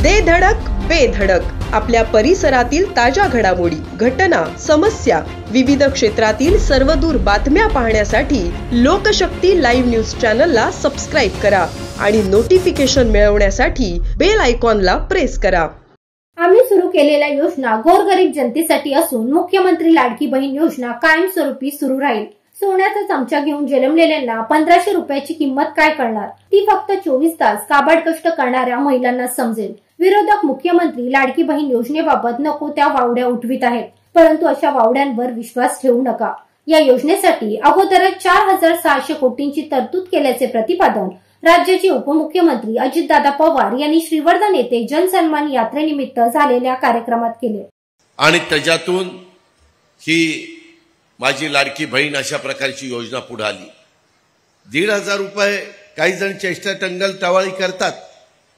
दे धडक बेधडक आपल्या परिसरातील ताज्या घडामोडी, घटना, समस्या, विविध क्षेत्रातील सर्वदूर बातम्या पाहण्यासाठी लोकशक्ती लाईव्ह न्यूज चॅनलला सबस्क्राईब करा आणि नोटिफिकेशन मिळवण्यासाठी बेल आयकॉनला प्रेस करा। आम्ही सुरू केलेल्या योजना गोरगरीब जनतेसाठी असून मुख्यमंत्री लाडकी बहीण योजना कायमस्वरूपी सुरू राहील। सोन्याचा चमचा घेऊन जन्मलेल्यांना 1500 रुपयाची किंमत काय करणार, ती फक्त 24 तास काबाड कष्ट करणाऱ्या महिलांना समजेल। विरोधक मुख्यमंत्री लाडकी बहीण योजनेबाबत नको त्या वावड्या उठवित आहेत, परंतु अशा वावड्यांवर विश्वास ठेवू नका। या योजनेसाठी अगोदरच 4600 कोटींची तरतूद केल्याचे प्रतिपादन राज्याचे उपमुख्यमंत्री अजितदादा पवार यांनी श्रीवर्धन येथे जनसन्मान यात्रेनिमित्त झालेल्या कार्यक्रमात केले। आणि त्याच्यातून ही माझी लाडकी बहीण अशा प्रकारची योजना पुढे आली। 1,500 रुपये काही जण चेष्टा टंगल टवाळी करतात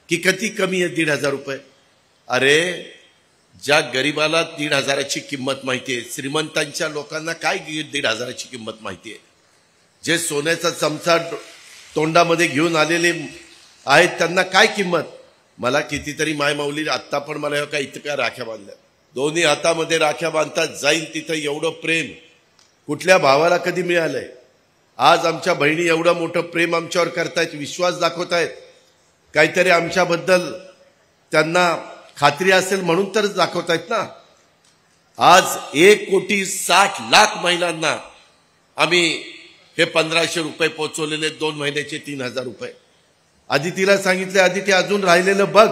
की किती कमी आहे 1,500 रुपये। अरे ज्या गरीबाला 1,500ची किंमत माहिती आहे, श्रीमंतांच्या लोकांना काय 1,500ची किंमत माहिती आहे। जे सोन्याचा चमचा तोंडामध्ये घेऊन आलेले आहेत त्यांना काय किंमत। मला कितीतरी मायमाऊली आत्ता पण मला काय इतक्या राख्या बांधल्या, दोन्ही हातामध्ये राख्या बांधतात, जाईल तिथं एवढं प्रेम कुठल्या भावाला कधी मिळालंय। आज आमच्या बहिणी एवढं मोठं प्रेम आमच्यावर करतायत, विश्वास दाखवतायत, काहीतरी आमच्याबद्दल त्यांना खात्री असेल म्हणून तर दाखवतायत ना। आज 1,60,00,000 महिलांना आम्ही हे 1500 रुपये पोहोचवलेले, 2 महिन्याचे 3,000 रुपये। आदितीला सांगितले, आदिती अजून राहिलेलं बघ।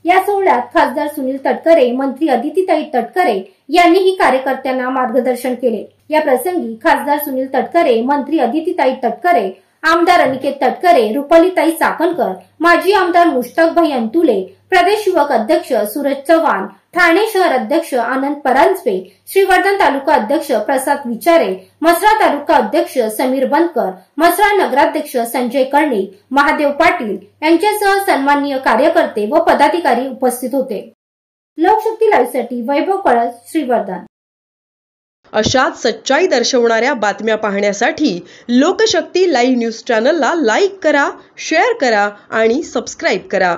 या सोहळ्यात खासदार सुनील तटकरे, मंत्री अदितीताई तटकरे यांनीही कार्यकर्त्यांना मार्गदर्शन केले। या प्रसंगी खासदार सुनील तटकरे, मंत्री अदितीताई तटकरे, आमदार अनिकेत तटकरे, रुपालीताई चाकणकर, माजी आमदार मुश्ताकभाई अंतुले, प्रदेश युवक अध्यक्ष सूरज चव्हाण, ठाणे शहर अध्यक्ष आनंद परांजपे, श्रीवर्धन तालुका अध्यक्ष प्रसाद विचारे, मसरा तालुका अध्यक्ष समीर बनकर, मसरा नगराध्यक्ष संजय कर्णिक, महादेव पाटील यांच्यासह सन्माननीय कार्यकर्ते व पदाधिकारी उपस्थित होते। लोकशक्ती लाईव्ह साठी वैभव कळस, श्रीवर्धन। अशाच सच्चाई दर्शवणाऱ्या बातम्या पाहण्यासाठी लोकशक्ती लाईव्ह न्यूज चॅनलला लाईक करा, शेअर करा आणि सबस्क्राईब करा।